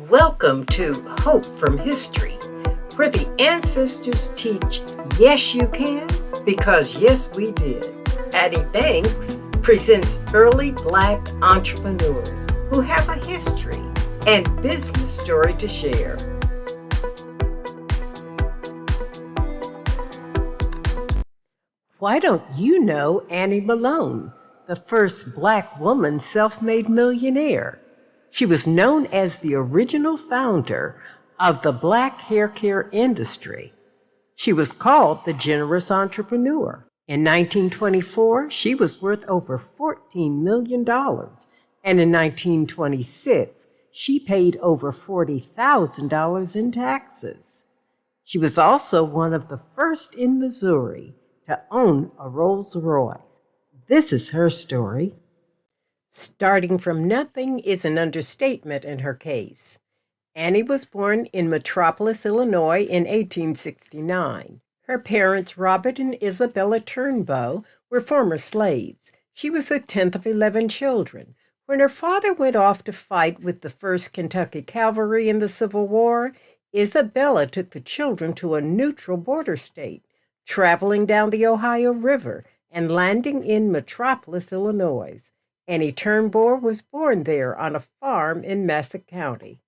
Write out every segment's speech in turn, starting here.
Welcome to Hope from History, where the ancestors teach yes you can, because yes we did. Addie Banks presents early Black entrepreneurs who have a history and business story to share. Why don't you know Annie Malone, the first Black woman self-made millionaire? She was known as the original founder of the Black hair care industry. She was called the generous entrepreneur. In 1924, she was worth over $14 million, and in 1926, she paid over $40,000 in taxes. She was also one of the first in Missouri to own a Rolls Royce. This is her story. Starting from nothing is an understatement in her case. Annie was born in Metropolis, Illinois in 1869. Her parents, Robert and Isabella Turnbo, were former slaves. She was the 10th of 11 children. When her father went off to fight with the 1st Kentucky Cavalry in the Civil War, Isabella took the children to a neutral border state, traveling down the Ohio River and landing in Metropolis, Illinois. Annie Turnbo was born there on a farm in Massac County.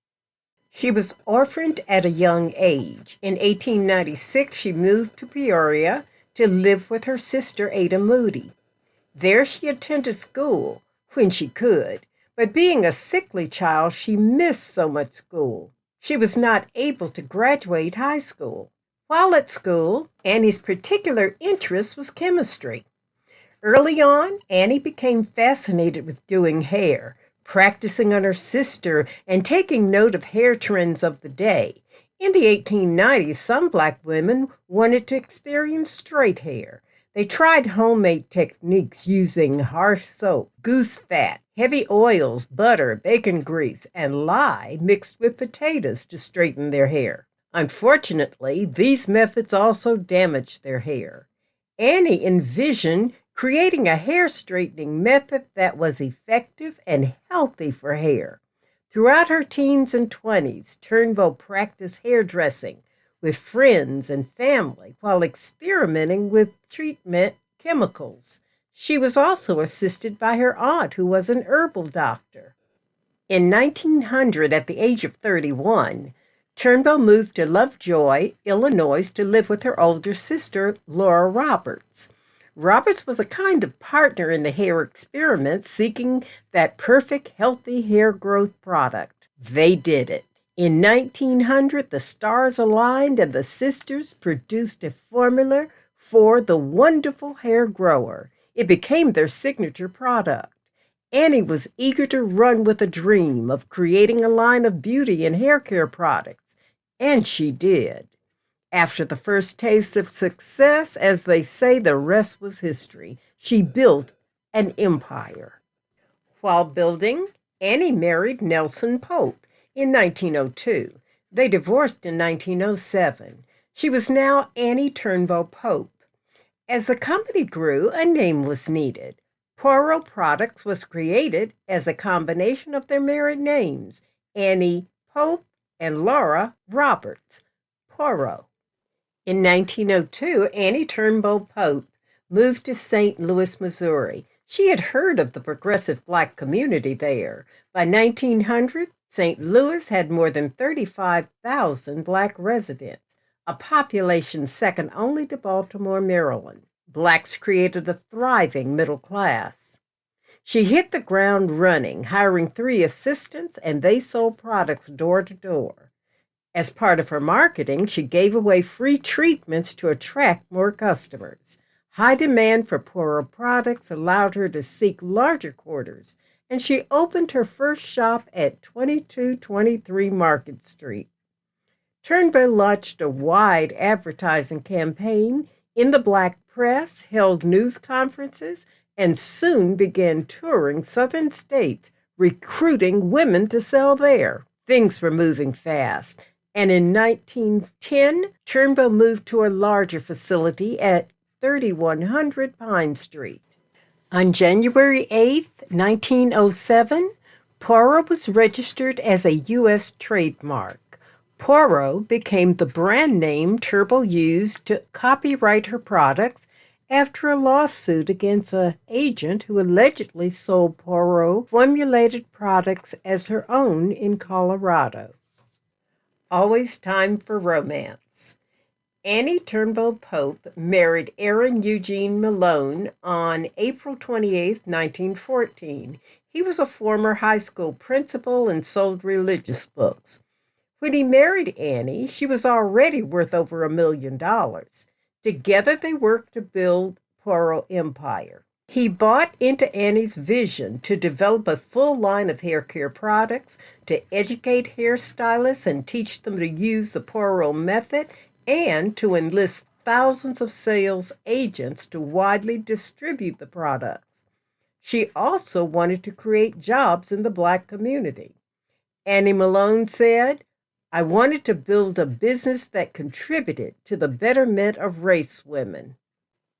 She was orphaned at a young age. In 1896, she moved to Peoria to live with her sister Ada Moody. There she attended school when she could, but being a sickly child, she missed so much school. She was not able to graduate high school. While at school, Annie's particular interest was chemistry. Early on, Annie became fascinated with doing hair, practicing on her sister, and taking note of hair trends of the day. In the 1890s, some Black women wanted to experience straight hair. They tried homemade techniques using harsh soap, goose fat, heavy oils, butter, bacon grease, and lye mixed with potatoes to straighten their hair. Unfortunately, these methods also damaged their hair. Annie envisioned creating a hair straightening method that was effective and healthy for hair. Throughout her teens and 20s, Turnbo practiced hairdressing with friends and family while experimenting with treatment chemicals. She was also assisted by her aunt, who was an herbal doctor. In 1900, at the age of 31, Turnbo moved to Lovejoy, Illinois, to live with her older sister, Laura Roberts. Roberts was a kind of partner in the hair experiment, seeking that perfect, healthy hair growth product. They did it. In 1900, the stars aligned and the sisters produced a formula for the wonderful hair grower. It became their signature product. Annie was eager to run with a dream of creating a line of beauty and hair care products, and she did. After the first taste of success, as they say, the rest was history. She built an empire. While building, Annie married Nelson Pope in 1902. They divorced in 1907. She was now Annie Turnbo Pope. As the company grew, a name was needed. Poirot Products was created as a combination of their married names, Annie Pope and Laura Roberts. Poirot. In 1902, Annie Turnbo Pope moved to St. Louis, Missouri. She had heard of the progressive Black community there. By 1900, St. Louis had more than 35,000 Black residents, a population second only to Baltimore, Maryland. Blacks created a thriving middle class. She hit the ground running, hiring 3 assistants, and they sold products door to door. As part of her marketing, she gave away free treatments to attract more customers. High demand for Poirot products allowed her to seek larger quarters, and she opened her first shop at 2223 Market Street. Turnbo launched a wide advertising campaign in the Black press, held news conferences, and soon began touring southern states, recruiting women to sell there. Things were moving fast. And in 1910, Turnbo moved to a larger facility at 3100 Pine Street. On January 8, 1907, Poro was registered as a U.S. trademark. Poro became the brand name Turnbo used to copyright her products after a lawsuit against an agent who allegedly sold Poro formulated products as her own in Colorado. Always time for romance. Annie Turnbo Pope married Aaron Eugene Malone on April 28, 1914. He was a former high school principal and sold religious books. When he married Annie, she was already worth over $1 million. Together they worked to build Poro Empire. He bought into Annie's vision to develop a full line of hair care products, to educate hairstylists and teach them to use the Poro method, and to enlist thousands of sales agents to widely distribute the products. She also wanted to create jobs in the Black community. Annie Malone said, "I wanted to build a business that contributed to the betterment of race women."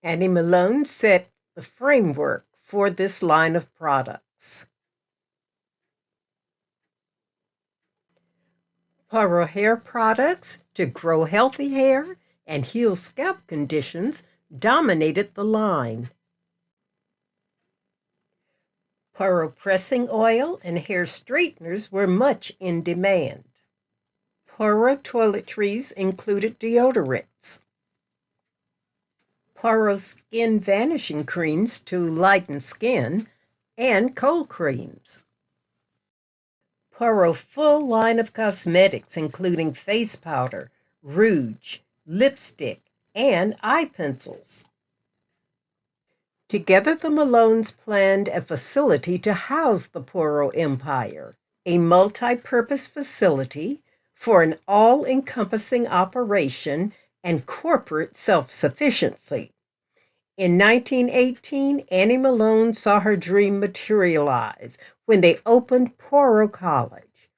Annie Malone set the framework for this line of products. Poro hair products to grow healthy hair and heal scalp conditions dominated the line. Poro pressing oil and hair straighteners were much in demand. Poro toiletries included deodorants. Poro skin vanishing creams to lighten skin, and cold creams. Poro full line of cosmetics including face powder, rouge, lipstick, and eye pencils. Together the Malones planned a facility to house the Poro Empire, a multi-purpose facility for an all-encompassing operation and corporate self-sufficiency. In 1918, Annie Malone saw her dream materialize when they opened Poro College.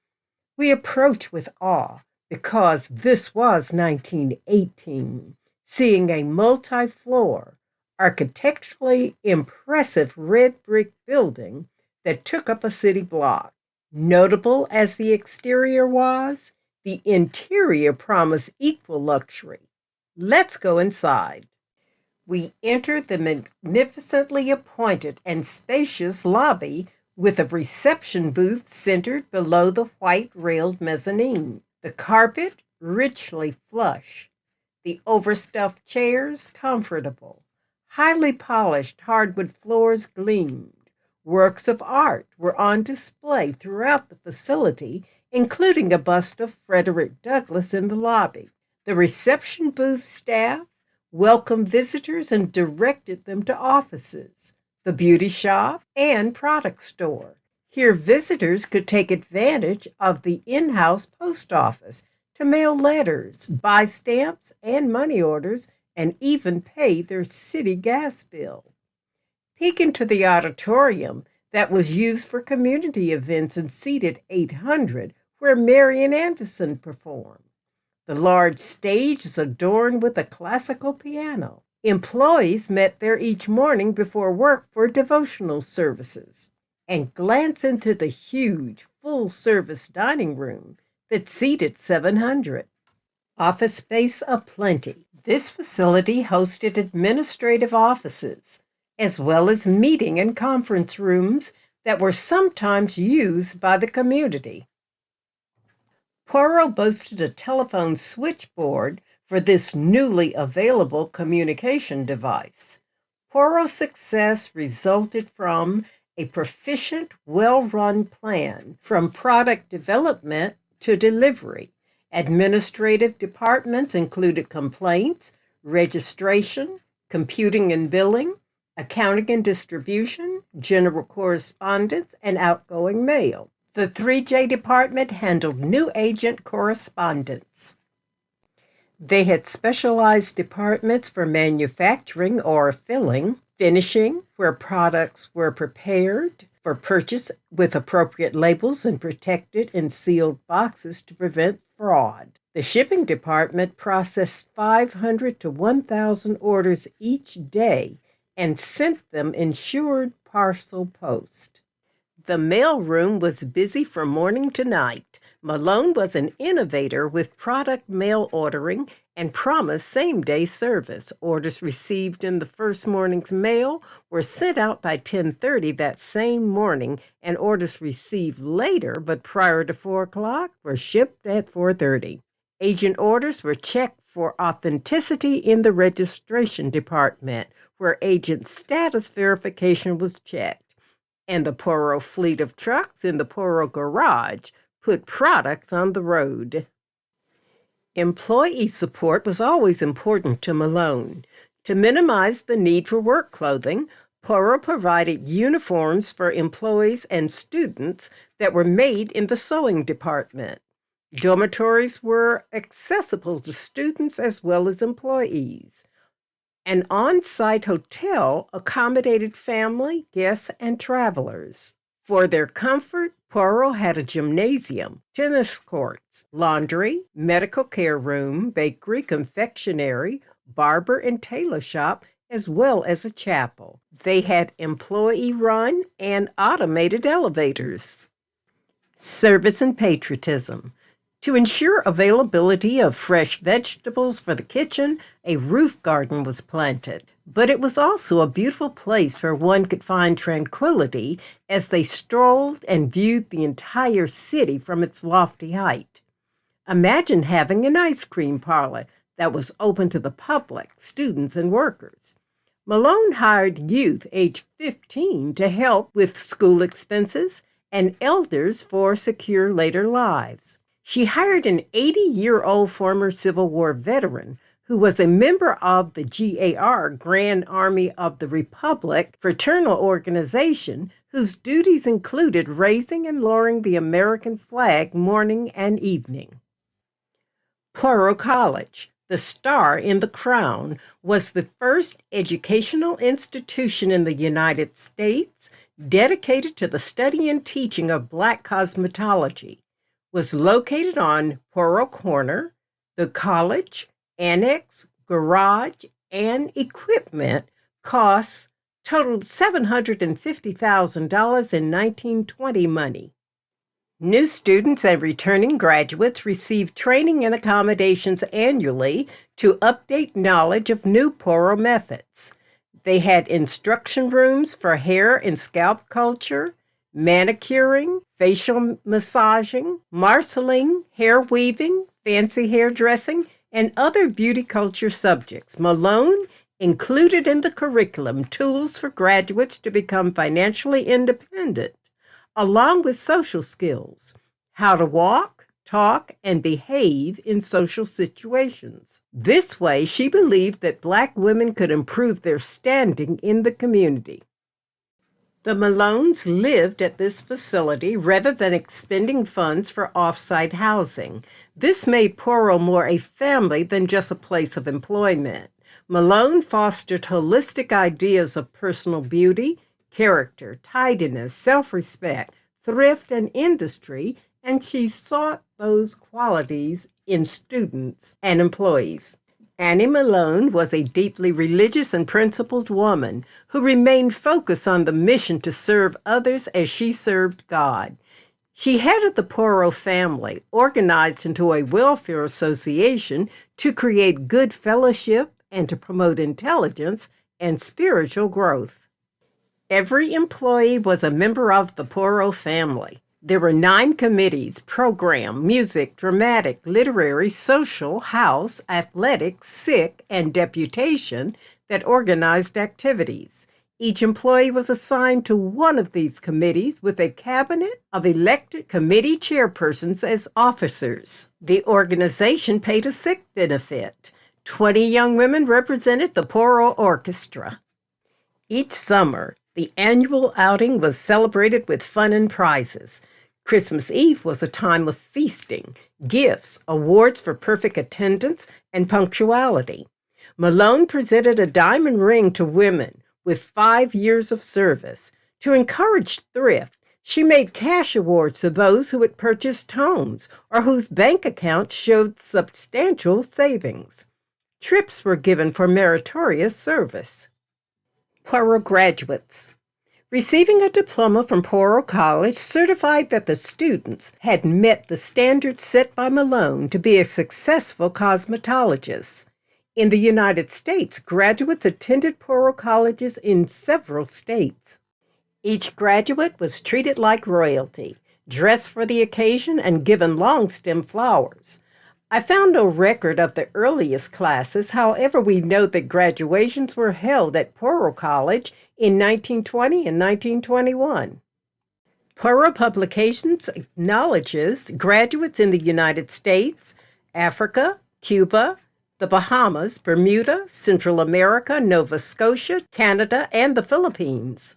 We approach with awe because this was 1918, seeing a multi-floor, architecturally impressive red brick building that took up a city block. Notable as the exterior was, the interior promised equal luxury. Let's go inside. We enter the magnificently appointed and spacious lobby with a reception booth centered below the white-railed mezzanine. The carpet richly plush. The overstuffed chairs comfortable. Highly polished hardwood floors gleamed. Works of art were on display throughout the facility, including a bust of Frederick Douglass in the lobby. The reception booth staff welcomed visitors and directed them to offices, the beauty shop, and product store. Here visitors could take advantage of the in-house post office to mail letters, buy stamps and money orders, and even pay their city gas bill. Peek into the auditorium that was used for community events and seated 800, where Marian Anderson performed. The large stage is adorned with a classical piano. Employees met there each morning before work for devotional services. And glance into the huge, full-service dining room that seated 700. Office space aplenty. This facility hosted administrative offices, as well as meeting and conference rooms that were sometimes used by the community. Poro boasted a telephone switchboard for this newly available communication device. Poro's success resulted from a proficient, well-run plan from product development to delivery. Administrative departments included complaints, registration, computing and billing, accounting and distribution, general correspondence, and outgoing mail. The 3J department handled new agent correspondence. They had specialized departments for manufacturing or filling, finishing, where products were prepared for purchase with appropriate labels and protected in sealed boxes to prevent fraud. The shipping department processed 500 to 1,000 orders each day and sent them insured parcel post. The mailroom was busy from morning to night. Malone was an innovator with product mail ordering and promised same-day service. Orders received in the first morning's mail were sent out by 10:30 that same morning, and orders received later but prior to 4 o'clock were shipped at 4:30. Agent orders were checked for authenticity in the registration department, where agent status verification was checked. And the Poro fleet of trucks in the Poro garage put products on the road. Employee support was always important to Malone. To minimize the need for work clothing, Poro provided uniforms for employees and students that were made in the sewing department. Dormitories were accessible to students as well as employees. An on-site hotel accommodated family, guests, and travelers. For their comfort, Poro had a gymnasium, tennis courts, laundry, medical care room, bakery, confectionery, barber and tailor shop, as well as a chapel. They had employee-run and automated elevators. Service and patriotism. To ensure availability of fresh vegetables for the kitchen, a roof garden was planted. But it was also a beautiful place where one could find tranquility as they strolled and viewed the entire city from its lofty height. Imagine having an ice cream parlor that was open to the public, students, and workers. Malone hired youth aged 15 to help with school expenses and elders for secure later lives. She hired an 80-year-old former Civil War veteran who was a member of the GAR, Grand Army of the Republic, fraternal organization whose duties included raising and lowering the American flag morning and evening. Poro College, the star in the crown, was the first educational institution in the United States dedicated to the study and teaching of Black cosmetology. Was located on Poro Corner. The college, annex, garage, and equipment costs totaled $750,000 in 1920 money. New students and returning graduates received training and accommodations annually to update knowledge of new Poro methods. They had instruction rooms for hair and scalp culture, manicuring, facial massaging, marshalling, hair weaving, fancy hairdressing, and other beauty culture subjects. Malone included in the curriculum tools for graduates to become financially independent, along with social skills, how to walk, talk, and behave in social situations. This way, she believed that Black women could improve their standing in the community. The Malones lived at this facility rather than expending funds for off-site housing. This made Poro more a family than just a place of employment. Malone fostered holistic ideas of personal beauty, character, tidiness, self-respect, thrift, and industry, and she sought those qualities in students and employees. Annie Malone was a deeply religious and principled woman who remained focused on the mission to serve others as she served God. She headed the Poro family, organized into a welfare association to create good fellowship and to promote intelligence and spiritual growth. Every employee was a member of the Poro family. There were 9 committees: program, music, dramatic, literary, social, house, athletics, sick, and deputation that organized activities. Each employee was assigned to one of these committees with a cabinet of elected committee chairpersons as officers. The organization paid a sick benefit. 20 young women represented the Poro Orchestra. Each summer, the annual outing was celebrated with fun and prizes. Christmas Eve was a time of feasting, gifts, awards for perfect attendance, and punctuality. Malone presented a diamond ring to women with 5 years of service. To encourage thrift, she made cash awards to those who had purchased homes or whose bank accounts showed substantial savings. Trips were given for meritorious service. Poro graduates. Receiving a diploma from Poro College certified that the students had met the standards set by Malone to be a successful cosmetologist. In the United States, graduates attended Poro colleges in several states. Each graduate was treated like royalty, dressed for the occasion, and given long-stem flowers. I found no record of the earliest classes. However, we know that graduations were held at Poro College in 1920 and 1921. Poro Publications acknowledges graduates in the United States, Africa, Cuba, the Bahamas, Bermuda, Central America, Nova Scotia, Canada, and the Philippines.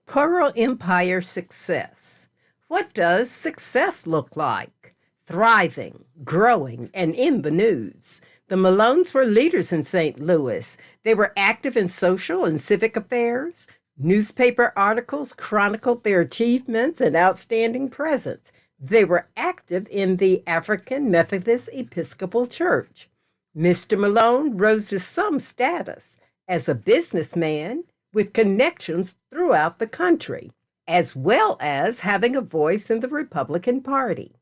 Poro Empire success. What does success look like? Thriving, growing, and in the news. The Malones were leaders in St. Louis. They were active in social and civic affairs. Newspaper articles chronicled their achievements and outstanding presence. They were active in the African Methodist Episcopal Church. Mr. Malone rose to some status as a businessman with connections throughout the country, as well as having a voice in the Republican Party.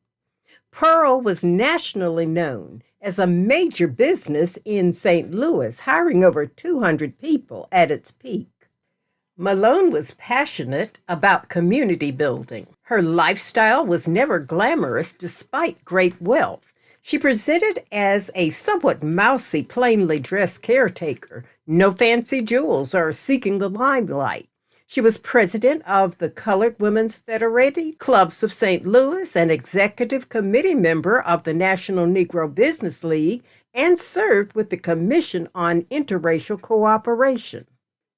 Poro was nationally known as a major business in St. Louis, hiring over 200 people at its peak. Malone was passionate about community building. Her lifestyle was never glamorous despite great wealth. She presented as a somewhat mousy, plainly dressed caretaker, no fancy jewels or seeking the limelight. She was president of the Colored Women's Federated Clubs of St. Louis, an executive committee member of the National Negro Business League, and served with the Commission on Interracial Cooperation.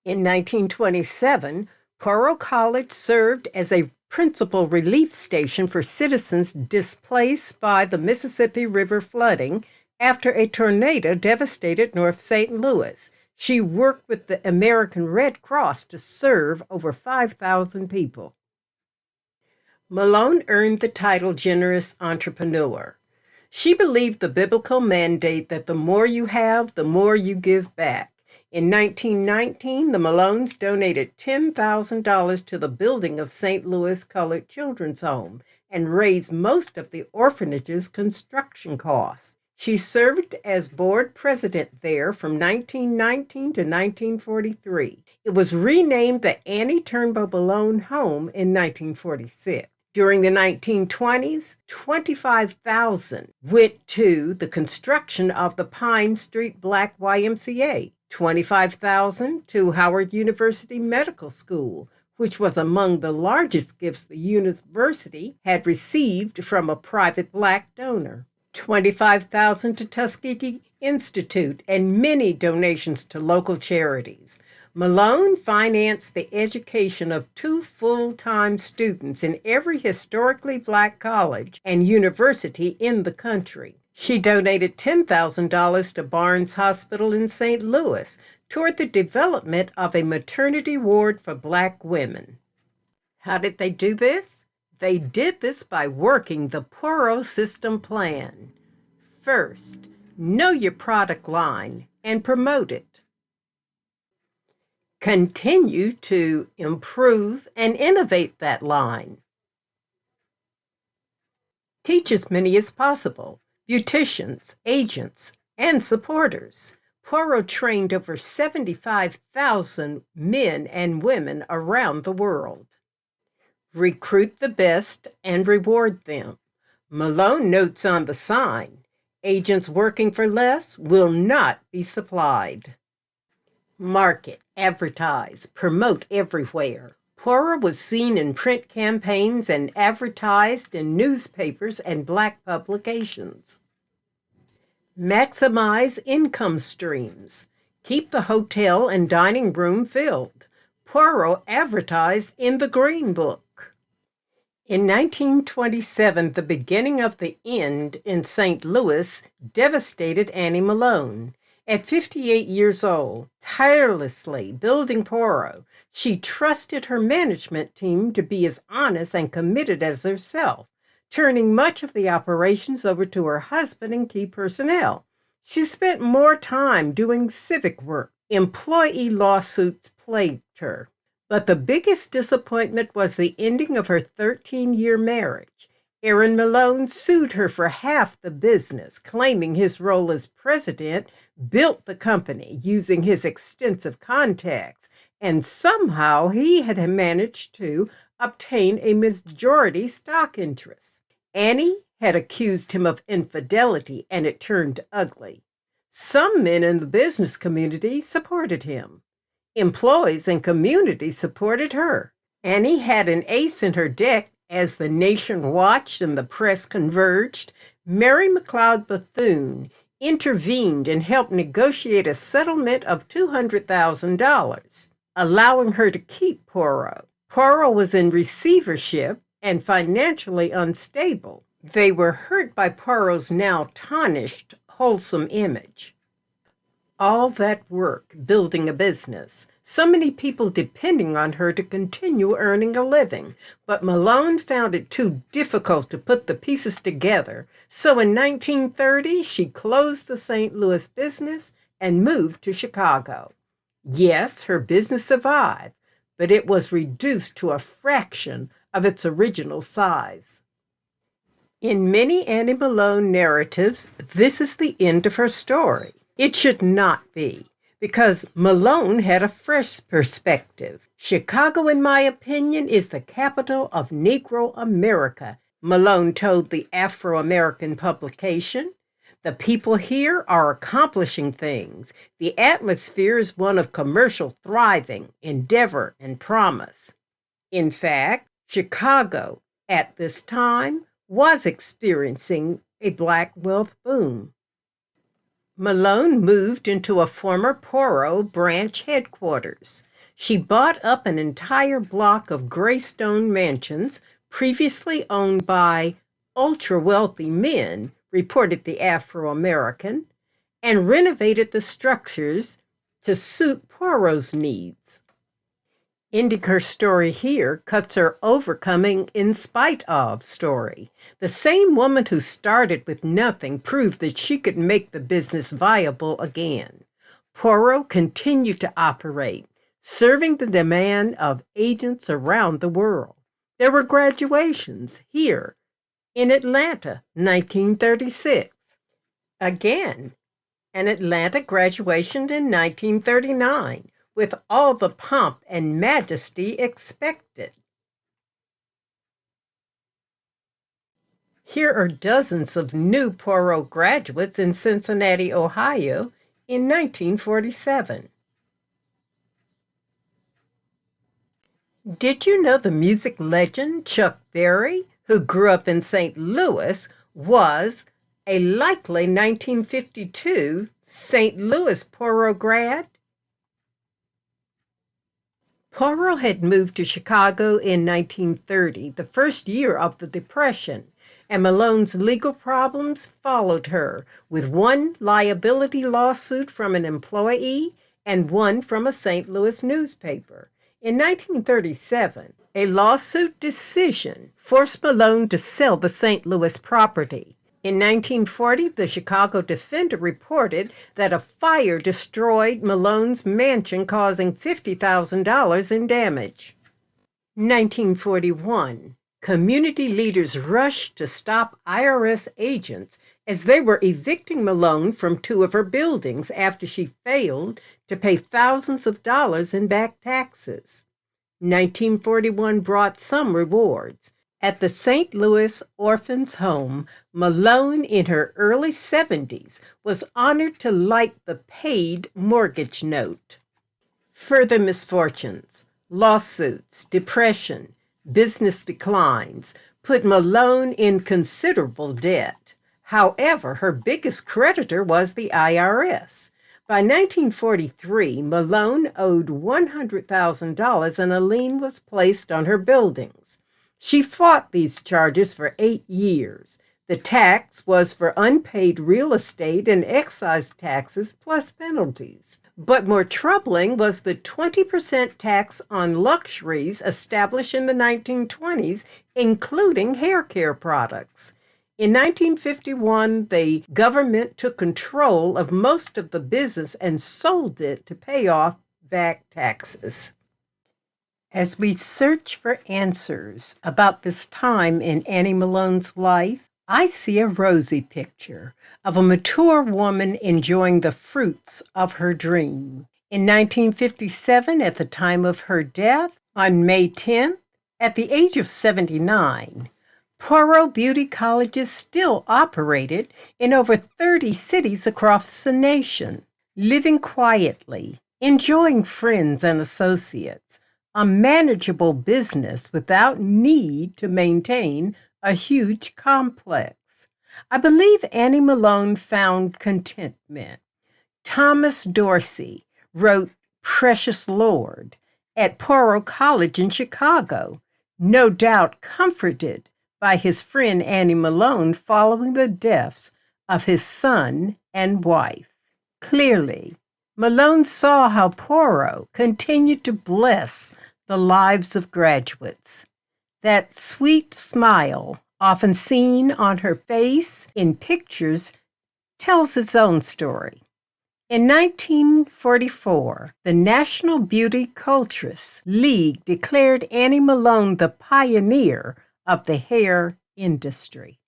In 1927, Poro College served as a principal relief station for citizens displaced by the Mississippi River flooding after a tornado devastated North St. Louis. She worked with the American Red Cross to serve over 5,000 people. Malone earned the title Generous Entrepreneur. She believed the biblical mandate that the more you have, the more you give back. In 1919, the Malones donated $10,000 to the building of St. Louis Colored Children's Home and raised most of the orphanage's construction costs. She served as board president there from 1919 to 1943. It was renamed the Annie Turnbo Malone Home in 1946. During the 1920s, $25,000 went to the construction of the Pine Street Black YMCA, $25,000 to Howard University Medical School, which was among the largest gifts the university had received from a private Black donor. $25,000 to Tuskegee Institute, and many donations to local charities. Malone financed the education of 2 full-time students in every historically Black college and university in the country. She donated $10,000 to Barnes Hospital in St. Louis toward the development of a maternity ward for Black women. How did they do this? They did this by working the Poro system plan. First, know your product line and promote it. Continue to improve and innovate that line. Teach as many as possible, beauticians, agents, and supporters. Poro trained over 75,000 men and women around the world. Recruit the best and reward them. Malone notes on the sign, agents working for less will not be supplied. Market, advertise, promote everywhere. Poro was seen in print campaigns and advertised in newspapers and Black publications. Maximize income streams. Keep the hotel and dining room filled. Poro advertised in the Green Book. In 1927, the beginning of the end in St. Louis devastated Annie Malone. At 58 years old, tirelessly building Poro, she trusted her management team to be as honest and committed as herself, turning much of the operations over to her husband and key personnel. She spent more time doing civic work. Employee lawsuits plagued her, But the biggest disappointment was the ending of her 13-year marriage. Aaron Malone sued her for half the business, claiming his role as president built the company using his extensive contacts, and somehow he had managed to obtain a majority stock interest. Annie had accused him of infidelity, and it turned ugly. Some men in the business community supported him. Employees and community supported her. Annie had an ace in her deck. As the nation watched and the press converged, Mary McLeod Bethune intervened and helped negotiate a settlement of $200,000, allowing her to keep Poirot. Poirot was in receivership and financially unstable. They were hurt by Poirot's now tarnished, wholesome image. All that work building a business, so many people depending on her to continue earning a living, but Malone found it too difficult to put the pieces together, so in 1930 she closed the St. Louis business and moved to Chicago. Yes, her business survived, but it was reduced to a fraction of its original size. In many Annie Malone narratives, this is the end of her story. It should not be, because Malone had a fresh perspective. Chicago, in my opinion, is the capital of Negro America, Malone told the Afro-American publication. The people here are accomplishing things. The atmosphere is one of commercial thriving, endeavor, and promise. In fact, Chicago, at this time, was experiencing a Black wealth boom. Malone moved into a former Poirot branch headquarters. She bought up an entire block of gray stone mansions previously owned by ultra-wealthy men, reported the Afro-American, and renovated the structures to suit Poirot's needs. Ending her story here cuts her overcoming in spite of story. The same woman who started with nothing proved that she could make the business viable again. Poirot continued to operate, serving the demand of agents around the world. There were graduations here in Atlanta, 1936. Again, an Atlanta graduation in 1939. With all the pomp and majesty expected. Here are dozens of new Poirot graduates in Cincinnati, Ohio in 1947. Did you know the music legend Chuck Berry, who grew up in St. Louis, was a likely 1952 St. Louis Poirot grad? Poirot had moved to Chicago in 1930, the first year of the Depression, and Malone's legal problems followed her, with one liability lawsuit from an employee and one from a St. Louis newspaper. In 1937, a lawsuit decision forced Malone to sell the St. Louis property. In 1940, the Chicago Defender reported that a fire destroyed Malone's mansion, causing $50,000 in damage. 1941, community leaders rushed to stop IRS agents as they were evicting Malone from two of her buildings after she failed to pay thousands of dollars in back taxes. 1941 brought some rewards. At the St. Louis Orphans' Home, Malone, in her early 70s, was honored to light the paid mortgage note. Further misfortunes, lawsuits, depression, business declines put Malone in considerable debt. However, her biggest creditor was the IRS. By 1943, Malone owed $100,000 and a lien was placed on her buildings. She fought these charges for 8 years. The tax was for unpaid real estate and excise taxes plus penalties. But more troubling was the 20% tax on luxuries established in the 1920s, including hair care products. In 1951, the government took control of most of the business and sold it to pay off back taxes. As we search for answers about this time in Annie Malone's life, I see a rosy picture of a mature woman enjoying the fruits of her dream. In 1957, at the time of her death, on May 10th, at the age of 79, Poirot Beauty Colleges still operated in over 30 cities across the nation, living quietly, enjoying friends and associates, a manageable business without need to maintain a huge complex. I believe Annie Malone found contentment. Thomas Dorsey wrote Precious Lord at Poirot College in Chicago, no doubt comforted by his friend Annie Malone following the deaths of his son and wife. Clearly, Malone saw how Poirot continued to bless the lives of graduates. That sweet smile, often seen on her face in pictures, tells its own story. In 1944, the National Beauty Culturist League declared Annie Malone the pioneer of the hair industry.